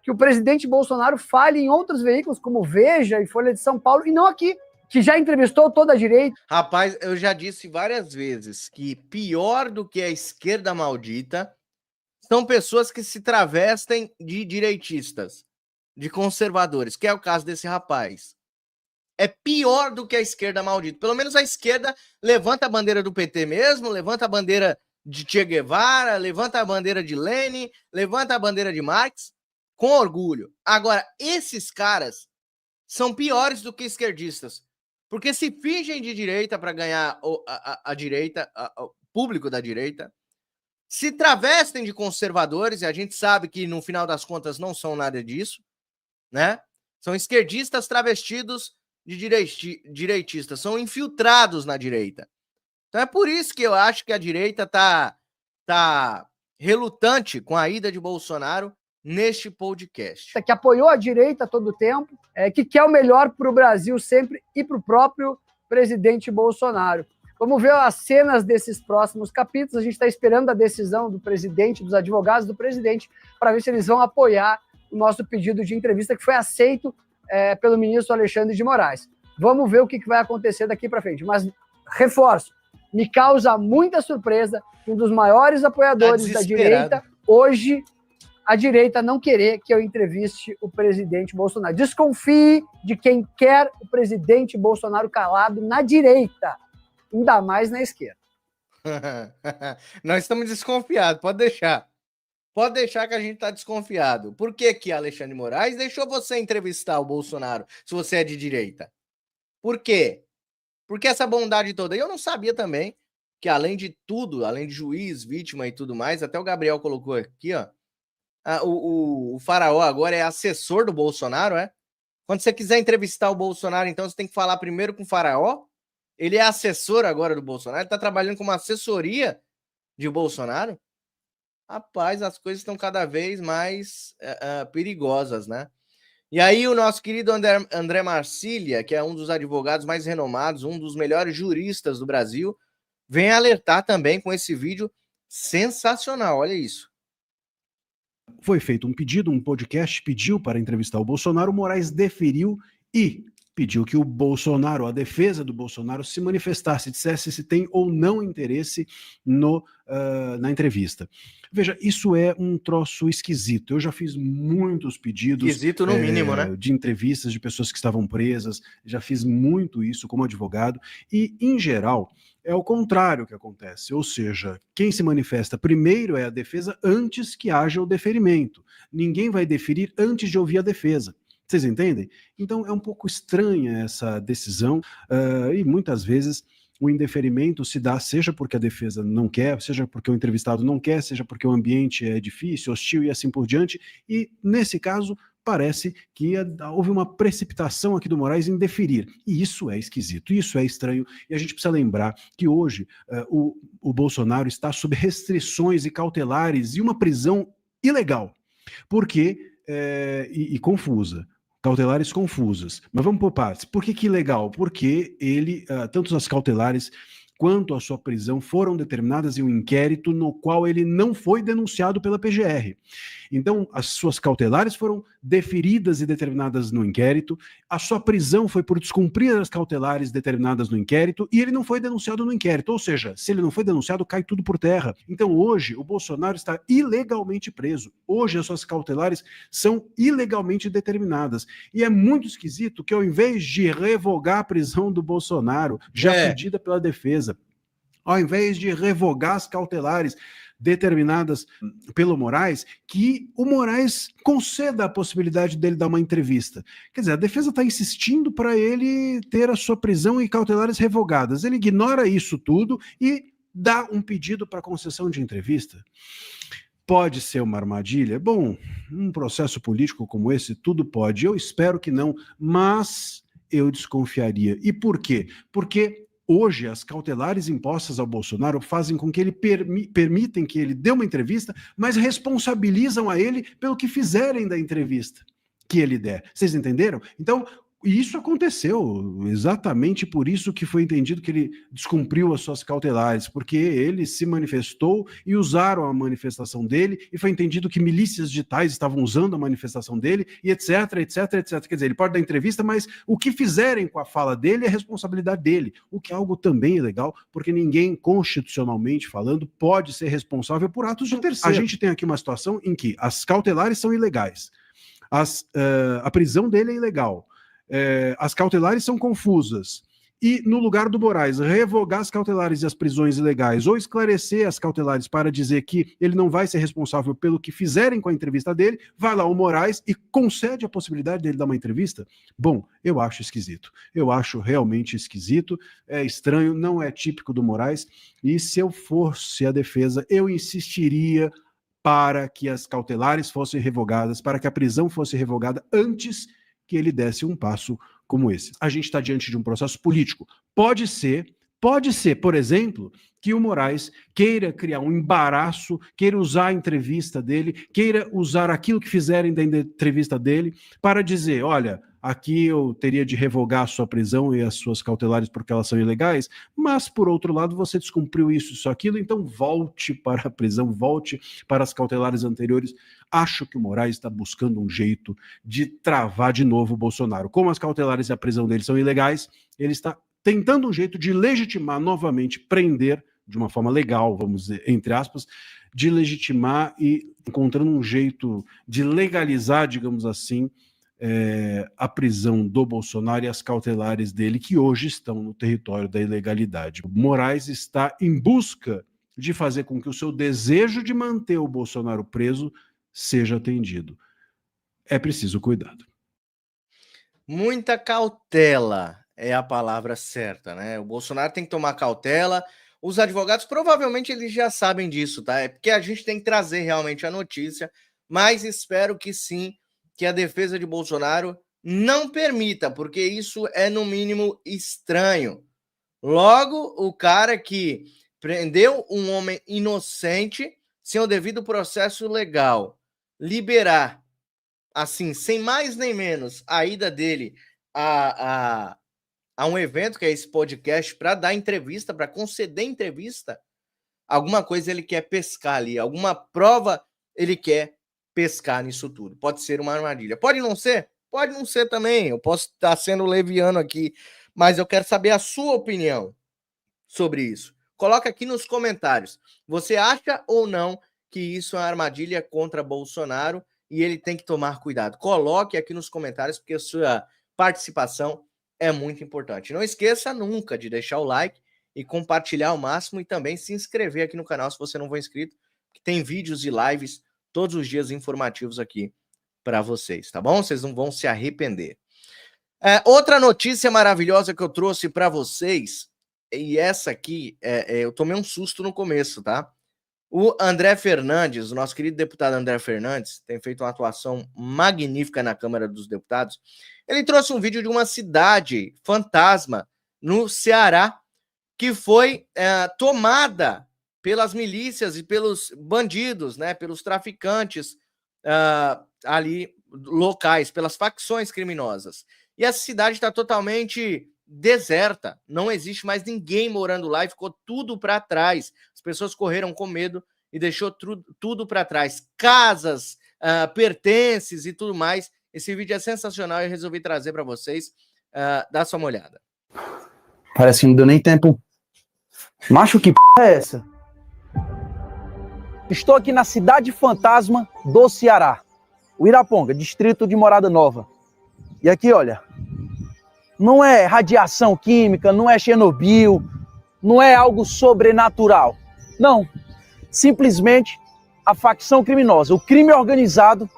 que o presidente Bolsonaro fale em outros veículos como Veja e Folha de São Paulo e não aqui, que já entrevistou toda a direita. Rapaz, eu já disse várias vezes que pior do que a esquerda maldita são pessoas que se travestem de direitistas, de conservadores, que é o caso desse rapaz. É pior do que a esquerda maldita. Pelo menos a esquerda levanta a bandeira do PT mesmo, levanta a bandeira de Che Guevara, levanta a bandeira de Lenin, levanta a bandeira de Marx, com orgulho. Agora, esses caras são piores do que esquerdistas. Porque se fingem de direita para ganhar a direita, o público da direita, se travestem de conservadores, e a gente sabe que no final das contas não são nada disso, né? São esquerdistas travestidos de direitistas, são infiltrados na direita. Então é por isso que eu acho que a direita tá relutante com a ida de Bolsonaro neste podcast. Que apoiou a direita todo o tempo, que quer o melhor para o Brasil sempre e para o próprio presidente Bolsonaro. Vamos ver as cenas desses próximos capítulos. A gente está esperando a decisão do presidente, dos advogados do presidente, para ver se eles vão apoiar o nosso pedido de entrevista, que foi aceito pelo ministro Alexandre de Moraes. Vamos ver o que vai acontecer daqui para frente. Mas, reforço, me causa muita surpresa que um dos maiores apoiadores da direita, hoje, a direita não querer que eu entreviste o presidente Bolsonaro. Desconfie de quem quer o presidente Bolsonaro calado na direita, ainda mais na esquerda. Nós estamos desconfiados, pode deixar. Pode deixar que a gente está desconfiado. Por que Alexandre de Moraes deixou você entrevistar o Bolsonaro se você é de direita? Por quê? Porque essa bondade toda. E eu não sabia também que, além de tudo, além de juiz, vítima e tudo mais, até o Gabriel colocou aqui, ó, o Faraó agora é assessor do Bolsonaro, é? Quando você quiser entrevistar o Bolsonaro, então você tem que falar primeiro com o Faraó. Ele é assessor agora do Bolsonaro, ele está trabalhando com uma assessoria de Bolsonaro. Rapaz, as coisas estão cada vez mais perigosas, né? E aí o nosso querido André Marcília, que é um dos advogados mais renomados, um dos melhores juristas do Brasil, vem alertar também com esse vídeo sensacional, olha isso. Foi feito um pedido, um podcast pediu para entrevistar o Bolsonaro, o Moraes deferiu e pediu que o Bolsonaro, a defesa do Bolsonaro, se manifestasse, dissesse se tem ou não interesse na entrevista. Veja, isso é um troço esquisito. Eu já fiz muitos pedidos esquisito no mínimo, né? De entrevistas de pessoas que estavam presas, já fiz muito isso como advogado, e, em geral, é o contrário que acontece, ou seja, quem se manifesta primeiro é a defesa antes que haja o deferimento. Ninguém vai deferir antes de ouvir a defesa. Vocês entendem? Então é um pouco estranha essa decisão e muitas vezes o indeferimento se dá seja porque a defesa não quer, seja porque o entrevistado não quer, seja porque o ambiente é difícil, hostil e assim por diante, e nesse caso parece que houve uma precipitação aqui do Moraes em deferir, e isso é esquisito, isso é estranho, e a gente precisa lembrar que hoje o Bolsonaro está sob restrições e cautelares e uma prisão ilegal, porque, e confusa, cautelares confusas. Mas vamos por partes. Por que ilegal? Porque ele, tanto as cautelares quanto a sua prisão foram determinadas em um inquérito no qual ele não foi denunciado pela PGR. Então, as suas cautelares foram deferidas e determinadas no inquérito, a sua prisão foi por descumprir as cautelares determinadas no inquérito e ele não foi denunciado no inquérito, ou seja, se ele não foi denunciado, cai tudo por terra. Então, hoje, o Bolsonaro está ilegalmente preso. Hoje, as suas cautelares são ilegalmente determinadas. E é muito esquisito que, ao invés de revogar a prisão do Bolsonaro, já pedida pela defesa, ao invés de revogar as cautelares determinadas pelo Moraes, que o Moraes conceda a possibilidade dele dar uma entrevista. Quer dizer, a defesa está insistindo para ele ter a sua prisão e cautelares revogadas. Ele ignora isso tudo e dá um pedido para concessão de entrevista. Pode ser uma armadilha? Bom, num processo político como esse, tudo pode. Eu espero que não, mas eu desconfiaria. E por quê? Porque hoje, as cautelares impostas ao Bolsonaro fazem com que ele permitem que ele dê uma entrevista, mas responsabilizam a ele pelo que fizerem da entrevista que ele der. Vocês entenderam? Então, isso aconteceu, exatamente por isso que foi entendido que ele descumpriu as suas cautelares, porque ele se manifestou e usaram a manifestação dele, e foi entendido que milícias digitais estavam usando a manifestação dele, e etc, etc, etc. Quer dizer, ele pode dar entrevista, mas o que fizerem com a fala dele é responsabilidade dele, o que é algo também ilegal, porque ninguém, constitucionalmente falando, pode ser responsável por atos de terceiro. A gente tem aqui uma situação em que as cautelares são ilegais, a prisão dele é ilegal, as cautelares são confusas e, no lugar do Moraes, revogar as cautelares e as prisões ilegais, ou esclarecer as cautelares para dizer que ele não vai ser responsável pelo que fizerem com a entrevista dele, vai lá o Moraes e concede a possibilidade dele dar uma entrevista? Bom, eu acho esquisito. Eu acho realmente esquisito, é estranho, não é típico do Moraes, e se eu fosse a defesa, eu insistiria para que as cautelares fossem revogadas, para que a prisão fosse revogada antes que ele desse um passo como esse. A gente está diante de um processo político. Pode ser, por exemplo, que o Moraes queira criar um embaraço, queira usar a entrevista dele, queira usar aquilo que fizerem da entrevista dele para dizer, olha, aqui eu teria de revogar a sua prisão e as suas cautelares porque elas são ilegais, mas, por outro lado, você descumpriu isso, aquilo, então volte para a prisão, volte para as cautelares anteriores. Acho que o Moraes está buscando um jeito de travar de novo o Bolsonaro. Como as cautelares e a prisão dele são ilegais, ele está tentando um jeito de legitimar novamente, prender de uma forma legal, vamos dizer, entre aspas, de legitimar e encontrando um jeito de legalizar, digamos assim, a prisão do Bolsonaro e as cautelares dele, que hoje estão no território da ilegalidade. O Moraes está em busca de fazer com que o seu desejo de manter o Bolsonaro preso seja atendido. É preciso cuidado. Muita cautela é a palavra certa, né? O Bolsonaro tem que tomar cautela. Os advogados, provavelmente, eles já sabem disso, tá? É porque a gente tem que trazer realmente a notícia, mas espero que sim, que a defesa de Bolsonaro não permita, porque isso é, no mínimo, estranho. Logo, o cara que prendeu um homem inocente sem o devido processo legal, liberar, assim, sem mais nem menos, a ida dele a um evento, que é esse podcast, para dar entrevista, para conceder entrevista, alguma coisa ele quer pescar ali, alguma prova ele quer pescar nisso tudo. Pode ser uma armadilha. Pode não ser? Pode não ser também. Eu posso estar sendo leviano aqui, mas eu quero saber a sua opinião sobre isso. Coloca aqui nos comentários. Você acha ou não que isso é uma armadilha contra Bolsonaro e ele tem que tomar cuidado? Coloque aqui nos comentários, porque a sua participação é muito importante. Não esqueça nunca de deixar o like e compartilhar ao máximo e também se inscrever aqui no canal se você não for inscrito, que tem vídeos e lives todos os dias informativos aqui para vocês, tá bom? Vocês não vão se arrepender. Outra notícia maravilhosa que eu trouxe para vocês, e essa aqui, eu tomei um susto no começo, tá? O André Fernandes, o nosso querido deputado André Fernandes, tem feito uma atuação magnífica na Câmara dos Deputados. Ele trouxe um vídeo de uma cidade fantasma no Ceará que foi tomada pelas milícias e pelos bandidos, né, pelos traficantes ali locais, pelas facções criminosas. E essa cidade está totalmente deserta, não existe mais ninguém morando lá e ficou tudo para trás. As pessoas correram com medo e deixou tudo para trás. Casas, pertences e tudo mais. Esse vídeo é sensacional e eu resolvi trazer para vocês. Dá só uma olhada. Parece que não deu nem tempo. Macho, que p*** é essa? Estou aqui na cidade fantasma do Ceará, o Iraponga, distrito de Morada Nova. E aqui, olha, não é radiação química, não é Chernobyl, não é algo sobrenatural. Não, simplesmente a facção criminosa, o crime organizado,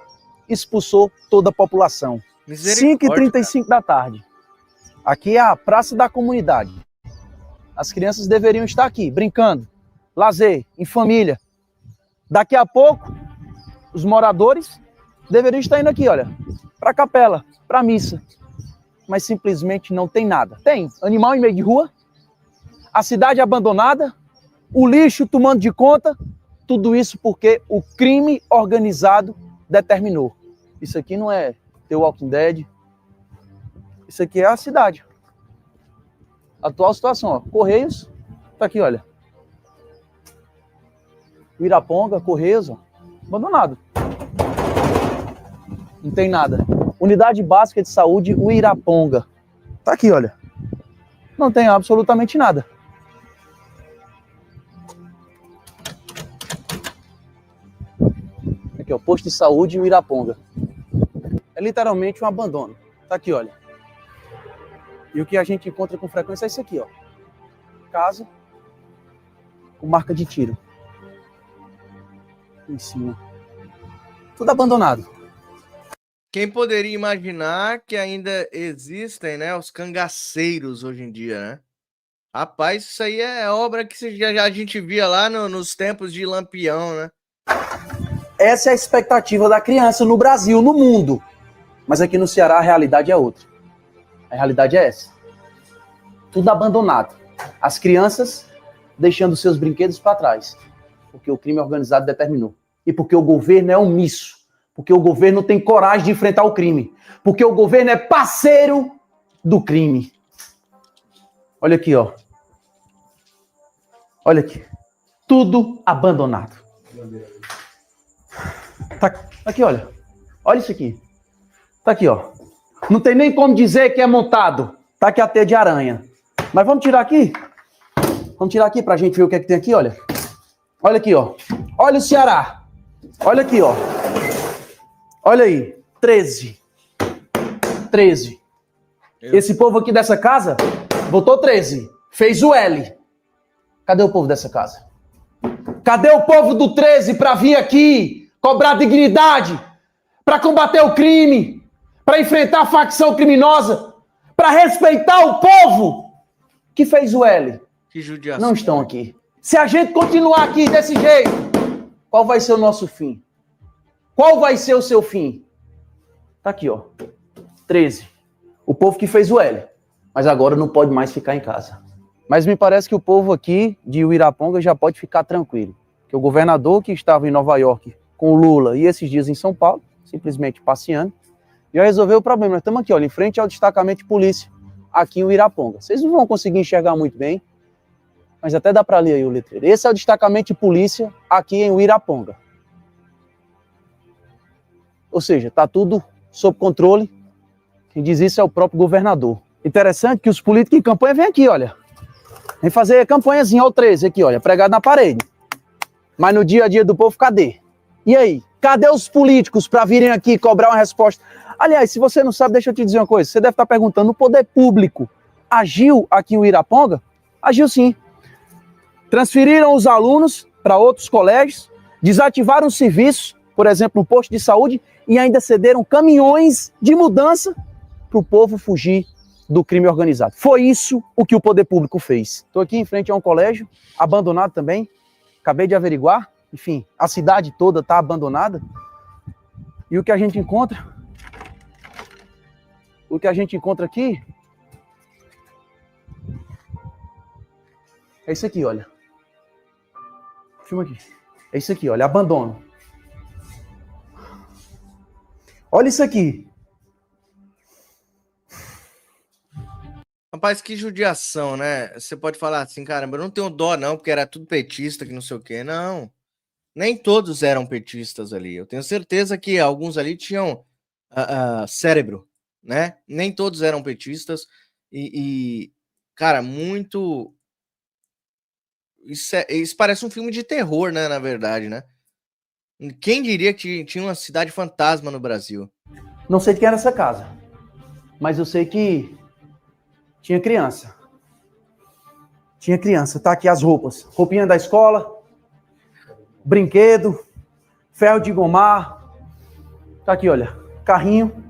expulsou toda a população. 5h35 da tarde. Aqui é a Praça da Comunidade. As crianças deveriam estar aqui, brincando, lazer, em família. Daqui a pouco, os moradores deveriam estar indo aqui, olha, para a capela, para a missa. Mas simplesmente não tem nada. Tem animal em meio de rua, a cidade abandonada, o lixo tomando de conta, tudo isso porque o crime organizado determinou. Isso aqui não é The Walking Dead, isso aqui é a cidade. Atual situação, ó, Correios, tá aqui, olha. O Iraponga, Correios, ó, abandonado. Não tem nada. Unidade Básica de Saúde, o Iraponga. Tá aqui, olha. Não tem absolutamente nada. Aqui, ó, Posto de Saúde, o Iraponga. É literalmente um abandono. Tá aqui, olha. E o que a gente encontra com frequência é isso aqui, ó. Casa com marca de tiro. Em cima. Tudo abandonado. Quem poderia imaginar que ainda existem, né, os cangaceiros hoje em dia, né? Rapaz, isso aí é obra que já a gente via lá nos tempos de Lampião, né? Essa é a expectativa da criança no Brasil, no mundo. Mas aqui no Ceará a realidade é outra. A realidade é essa. Tudo abandonado. As crianças deixando seus brinquedos para trás. Porque o crime organizado determinou. E porque o governo é omisso. Porque o governo tem coragem de enfrentar o crime. Porque o governo é parceiro do crime. Olha aqui, ó. Olha aqui. Tudo abandonado. Tá aqui, olha. Olha isso aqui. Tá aqui, ó. Não tem nem como dizer que é montado. Tá aqui a teia de aranha. Mas vamos tirar aqui? Vamos tirar aqui pra gente ver o que é que tem aqui, olha. Olha aqui, ó. Olha o Ceará. Olha aqui, ó. Olha aí. 13. 13. Esse povo aqui dessa casa votou 13. Fez o L. Cadê o povo dessa casa? Cadê o povo do 13 para vir aqui cobrar dignidade, para combater o crime, para enfrentar a facção criminosa, para respeitar o povo que fez o L? Que judiação. Não estão aqui. Se a gente continuar aqui desse jeito, qual vai ser o nosso fim? Qual vai ser o seu fim? Tá aqui, ó. 13. O povo que fez o L. Mas agora não pode mais ficar em casa. Mas me parece que o povo aqui de Uiraponga já pode ficar tranquilo. Que o governador que estava em Nova York com o Lula e esses dias em São Paulo, simplesmente passeando, já resolveu o problema. Nós estamos aqui, olha, em frente ao destacamento de polícia, aqui em Uiraponga. Vocês não vão conseguir enxergar muito bem, mas até dá para ler aí o letreiro. Esse é o destacamento de polícia aqui em Uiraponga. Ou seja, está tudo sob controle. Quem diz isso é o próprio governador. Interessante que os políticos em campanha vêm aqui, olha. Vem fazer campanhazinha ao 13 aqui, olha, pregado na parede. Mas no dia a dia do povo, cadê? E aí? Cadê os políticos para virem aqui cobrar uma resposta? Aliás, se você não sabe, deixa eu te dizer uma coisa. Você deve estar perguntando, o poder público agiu aqui em Uiraponga? Agiu sim. Transferiram os alunos para outros colégios, desativaram os serviços, por exemplo, no posto de saúde, e ainda cederam caminhões de mudança para o povo fugir do crime organizado. Foi isso o que o poder público fez. Estou aqui em frente a um colégio, abandonado também, acabei de averiguar, enfim, a cidade toda está abandonada. E o que a gente encontra? O que a gente encontra aqui é isso aqui, olha. Filma aqui. É isso aqui, olha, abandono. Olha isso aqui. Rapaz, que judiação, né? Você pode falar assim, caramba, eu não tenho dó não, porque era tudo petista, que não sei o quê. Não, nem todos eram petistas ali. Eu tenho certeza que alguns ali tinham cérebro, né? Nem todos eram petistas. Cara, muito... Isso parece um filme de terror, né, na verdade, né? Quem diria que tinha uma cidade fantasma no Brasil? Não sei de quem era essa casa, mas eu sei que tinha criança. Tinha criança, tá aqui as roupas. Roupinha da escola, brinquedo, ferro de gomar. Tá aqui, olha, carrinho,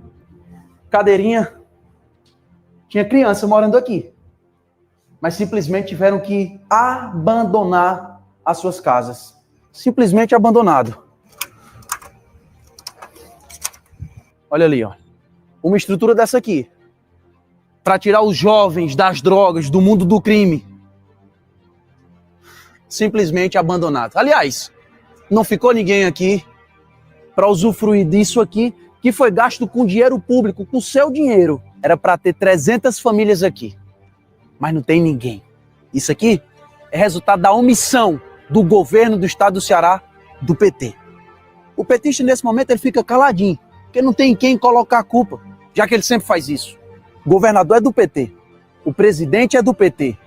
cadeirinha. Tinha criança morando aqui. Mas simplesmente tiveram que abandonar as suas casas. Simplesmente abandonado. Olha ali, ó. Uma estrutura dessa aqui. Para tirar os jovens das drogas, do mundo do crime. Simplesmente abandonado. Aliás, não ficou ninguém aqui para usufruir disso aqui, que foi gasto com dinheiro público, com seu dinheiro. Era para ter 300 famílias aqui. Mas não tem ninguém. Isso aqui é resultado da omissão do governo do estado do Ceará, do PT. O petista, nesse momento, ele fica caladinho, porque não tem quem colocar a culpa, já que ele sempre faz isso. O governador é do PT, o presidente é do PT.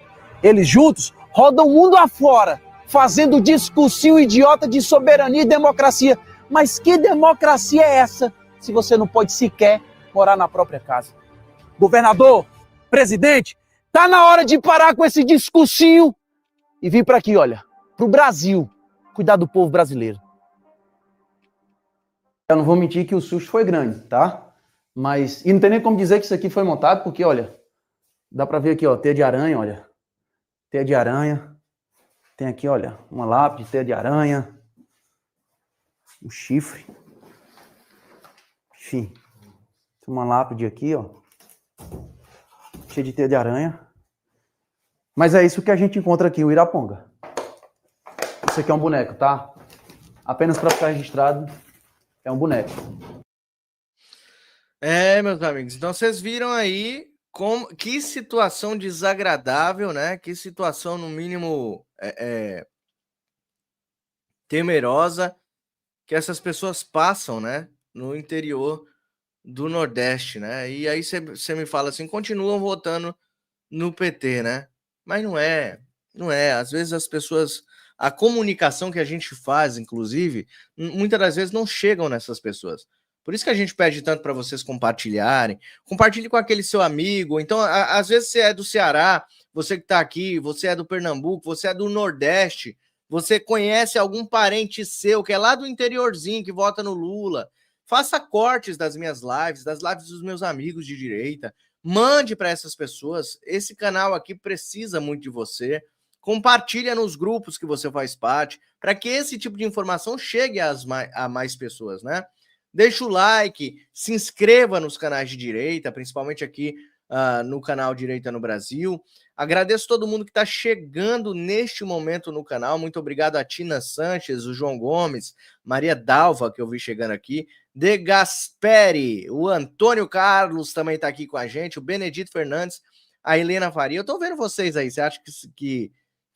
Eles juntos rodam o mundo afora, fazendo discursinho idiota de soberania e democracia. Mas que democracia é essa, se você não pode sequer morar na própria casa? Governador, presidente, tá na hora de parar com esse discursinho e vir para aqui, olha, pro Brasil, cuidar do povo brasileiro. Eu não vou mentir que o susto foi grande, tá? Mas, e não tem nem como dizer que isso aqui foi montado, porque, olha, dá para ver aqui, ó, teia de aranha, olha. Teia de aranha. Tem aqui, olha, uma lápide de teia de aranha. Um chifre. Enfim. Tem uma lápide aqui, ó. Cheia de teia de aranha. Mas é isso que a gente encontra aqui, o Iraponga. Isso aqui é um boneco, tá? Apenas para ficar registrado, é um boneco. Meus amigos, então vocês viram aí que situação desagradável, né? Que situação, no mínimo, temerosa que essas pessoas passam, né? No interior do Nordeste, né? E aí você me fala assim, continuam votando no PT, né? Mas não é. Às vezes as pessoas... A comunicação que a gente faz, inclusive, muitas das vezes não chegam nessas pessoas. Por isso que a gente pede tanto para vocês compartilharem. Compartilhe com aquele seu amigo. Então, às vezes você é do Ceará, você que está aqui, você é do Pernambuco, você é do Nordeste, você conhece algum parente seu que é lá do interiorzinho, que vota no Lula. Faça cortes das minhas lives, das lives dos meus amigos de direita. Mande para essas pessoas. Esse canal aqui precisa muito de você. Compartilha nos grupos que você faz parte, para que esse tipo de informação chegue a mais pessoas, né? Deixa o like, se inscreva nos canais de direita, principalmente aqui no canal Direita no Brasil. Agradeço todo mundo que está chegando neste momento no canal. Muito obrigado a Tina Sanches, o João Gomes, Maria Dalva, que eu vi chegando aqui, De Gasperi, o Antônio Carlos também está aqui com a gente, o Benedito Fernandes, a Helena Faria. Eu estou vendo vocês aí. Você acha que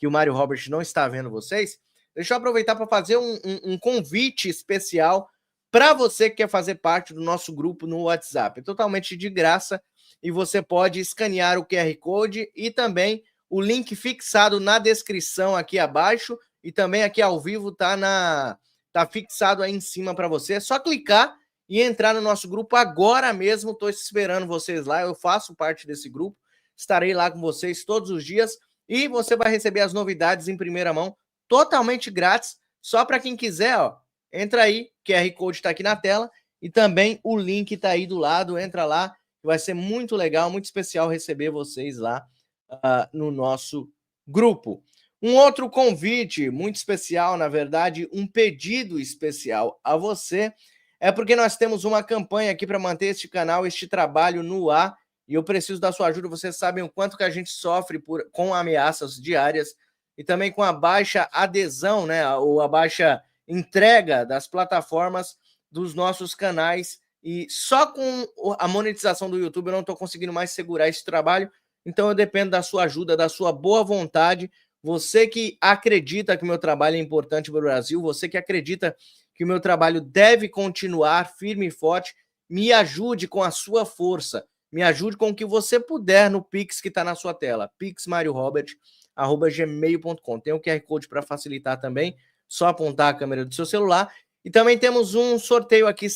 o Mário Robert não está vendo vocês? Deixa eu aproveitar para fazer um convite especial para você que quer fazer parte do nosso grupo no WhatsApp. É totalmente de graça e você pode escanear o QR Code e também o link fixado na descrição aqui abaixo e também aqui ao vivo tá fixado aí em cima para você. É só clicar e entrar no nosso grupo agora mesmo. Estou esperando vocês lá. Eu faço parte desse grupo. Estarei lá com vocês todos os dias. E você vai receber as novidades em primeira mão, totalmente grátis, só para quem quiser, ó. Entra aí, QR Code está aqui na tela, e também o link está aí do lado, entra lá, vai ser muito legal, muito especial receber vocês lá no nosso grupo. Um outro convite muito especial, na verdade, um pedido especial a você, é porque nós temos uma campanha aqui para manter este canal, este trabalho no ar, e eu preciso da sua ajuda. Vocês sabem o quanto que a gente sofre com ameaças diárias e também com a baixa adesão, né, ou a baixa entrega das plataformas dos nossos canais. E só com a monetização do YouTube eu não estou conseguindo mais segurar esse trabalho. Então eu dependo da sua ajuda, da sua boa vontade. Você que acredita que o meu trabalho é importante para o Brasil, você que acredita que o meu trabalho deve continuar firme e forte, me ajude com a sua força. Me ajude com o que você puder no Pix que está na sua tela. pixmariorobert@gmail.com. Tem o QR Code para facilitar também. Só apontar a câmera do seu celular. E também temos um sorteio aqui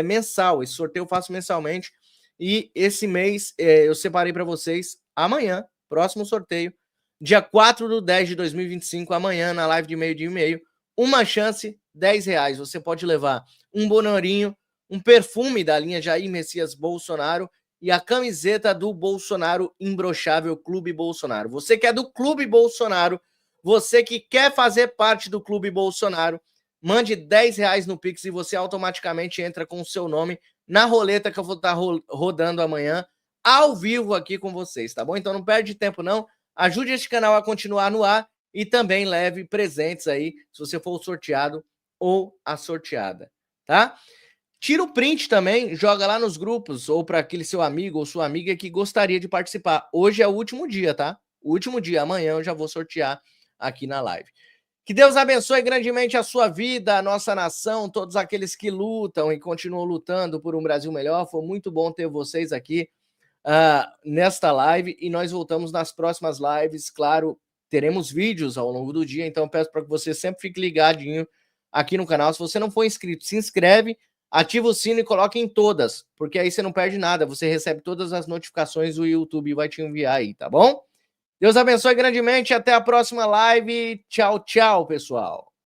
mensal. Esse sorteio eu faço mensalmente. E esse mês eu separei para vocês amanhã, próximo sorteio, dia 4/10/2025, amanhã, na live de meio-dia e meio. Uma chance, R$10. Você pode levar um bonorinho, um perfume da linha Jair Messias Bolsonaro e a camiseta do Bolsonaro Imbrochável Clube Bolsonaro. Você que é do Clube Bolsonaro, você que quer fazer parte do Clube Bolsonaro, mande R$10 no Pix e você automaticamente entra com o seu nome na roleta que eu vou estar rodando amanhã, ao vivo aqui com vocês, tá bom? Então não perde tempo não, ajude este canal a continuar no ar e também leve presentes aí, se você for o sorteado ou a sorteada, tá? Tira o print também, joga lá nos grupos ou para aquele seu amigo ou sua amiga que gostaria de participar. Hoje é o último dia, tá? O último dia, amanhã eu já vou sortear aqui na live. Que Deus abençoe grandemente a sua vida, a nossa nação, todos aqueles que lutam e continuam lutando por um Brasil melhor. Foi muito bom ter vocês aqui nesta live e nós voltamos nas próximas lives. Claro, teremos vídeos ao longo do dia, então peço para que você sempre fique ligadinho aqui no canal. Se você não for inscrito, se inscreve, ativa o sino e coloca em todas, porque aí você não perde nada, você recebe todas as notificações, o YouTube vai te enviar aí, tá bom? Deus abençoe grandemente, até a próxima live. Tchau, tchau, pessoal.